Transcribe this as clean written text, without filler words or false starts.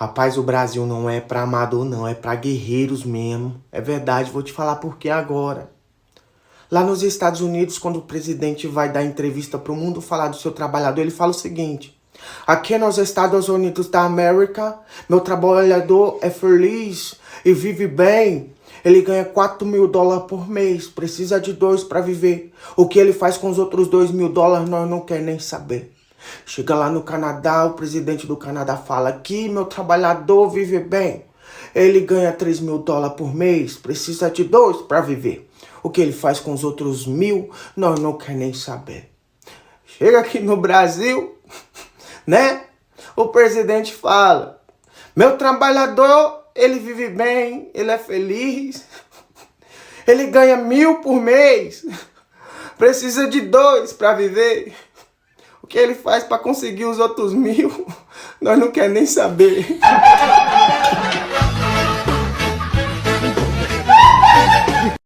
Rapaz, o Brasil não é pra amador, não. É pra guerreiros mesmo. É verdade, vou te falar por que agora. Lá nos Estados Unidos, quando o presidente vai dar entrevista pro mundo falar do seu trabalhador, ele fala o seguinte: aqui nos Estados Unidos da América, meu trabalhador é feliz e vive bem. Ele ganha 4 mil dólares por mês, precisa de 2 para viver. O que ele faz com os outros 2 mil dólares, nós não quer nem saber. Chega lá no Canadá, o presidente do Canadá fala: aqui meu trabalhador vive bem. Ele ganha 3 mil dólares por mês, precisa de 2 para viver. O que ele faz com os outros 1.000, nós não quer nem saber. Chega aqui no Brasil, né? O presidente fala: meu trabalhador, ele vive bem, ele é feliz. Ele ganha 1.000 por mês, precisa de 2 para viver. O que ele faz para conseguir os outros 1.000, nós não quer nem saber.